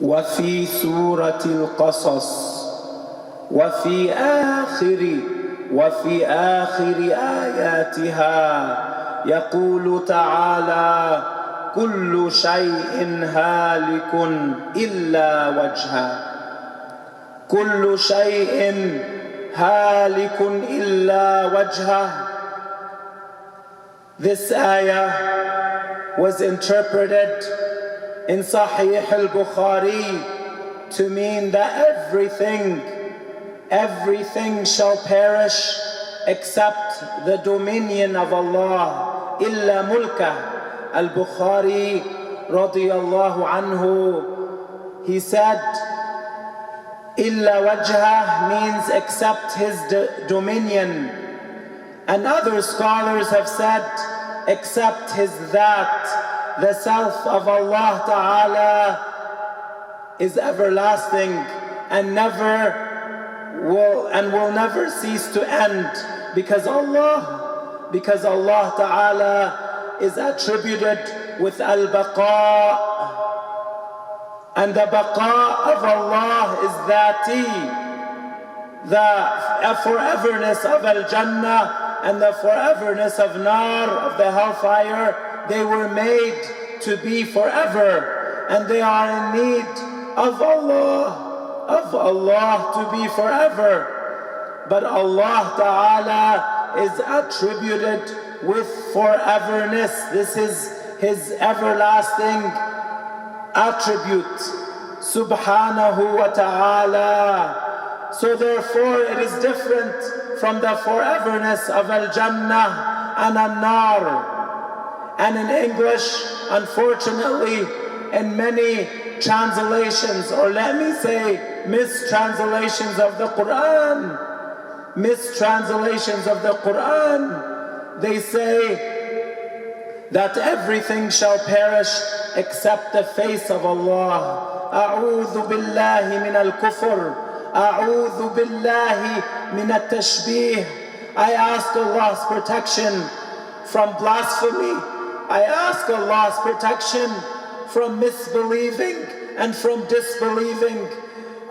وفي سورة القصص وفي آخر آياتها يقول تعالى: كل شيء هالك إلا وجهه. كل شيء هالك إلا وجهه. This ayah was interpreted in Sahih al-Bukhari to mean that everything shall perish except the dominion of Allah. Illa mulkah. Al-Bukhari radiyallahu anhu, he said, Illa wajhah means except his dominion. And other scholars have said, except his that, the self of Allah Ta'ala is everlasting and will never cease to end, because Allah Ta'ala is attributed with al-baqa, and the baqa of Allah is dhati, the foreverness of al-Jannah and the foreverness of nar, of the hellfire. They were made to be forever, and they are in need of Allah to be forever. But Allah Ta'ala is attributed with foreverness. This is His everlasting attribute, subhanahu wa ta'ala. So therefore it is different from the foreverness of al-Jannah and al-Nar. And in English, unfortunately, in many translations, or let me say mistranslations of the Qur'an, they say that everything shall perish except the face of Allah. A'udhu billahi min al-kufr. A'udhu billahi min al-tashbih. I ask Allah's protection from blasphemy. I ask Allah's protection from misbelieving and from disbelieving.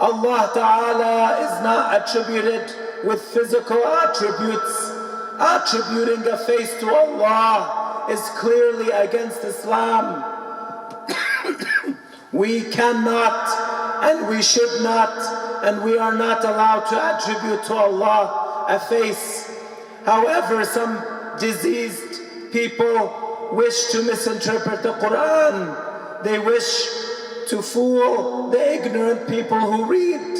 Allah Ta'ala is not attributed with physical attributes. Attributing a face to Allah is clearly against Islam. We cannot and we should not and we are not allowed to attribute to Allah a face. However, some diseased people wish to misinterpret the Qur'an. They wish to fool the ignorant people who read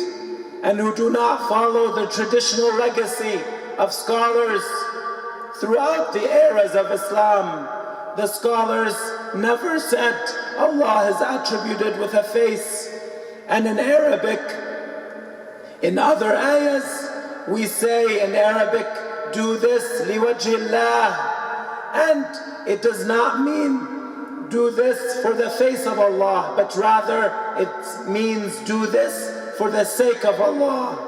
and who do not follow the traditional legacy of scholars throughout the eras of Islam. The scholars never said Allah is attributed with a face. And in Arabic, in other ayahs, we say in Arabic, do this liwajillah. And it does not mean do this for the face of Allah, but rather it means do this for the sake of Allah.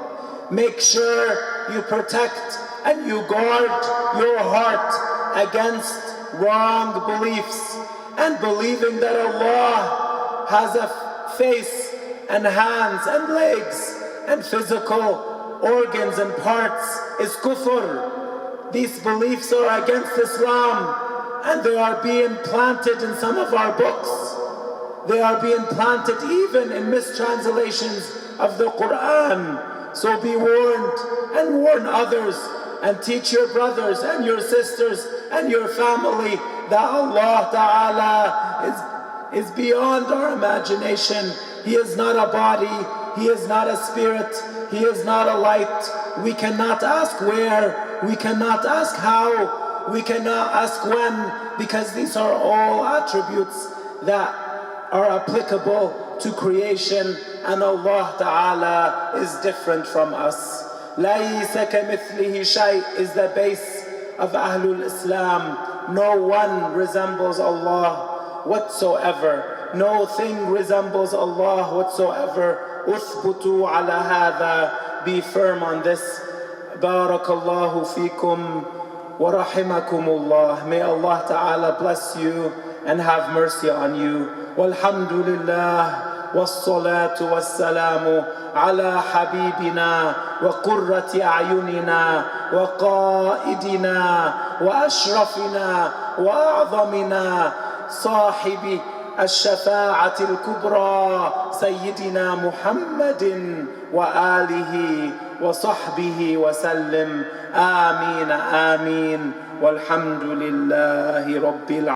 Make sure you protect and you guard your heart against wrong beliefs, and believing that Allah has a face and hands and legs and physical organs and parts is kufr. These beliefs are against Islam, and they are being planted in some of our books. They are being planted even in mistranslations of the Qur'an. So be warned and warn others, and teach your brothers and your sisters and your family that Allah Ta'ala is beyond our imagination. He is not a body, He is not a spirit, He is not a light. We cannot ask where, we cannot ask how, we cannot ask when, because these are all attributes that are applicable to creation, and Allah Ta'ala is different from us. لَيْسَ كَمِثْلِهِ شَيْءٍ is the base of Ahlul Islam. No one resembles Allah whatsoever. No thing resembles Allah whatsoever. أُثْبُتُوا عَلَى هَذَا. Be firm on this. بارك الله فيكم ورحمكم الله. May Allah Ta'ala bless you and have mercy on you. Walhamdulillah. والصلاة والسلام على حبيبنا وقرة أعيننا وقائدنا وأشرفنا وأعظمنا صاحب الشفاعة الكبرى سيدنا محمد وآله وصحبه وسلم. آمين آمين والحمد لله رب العالمين.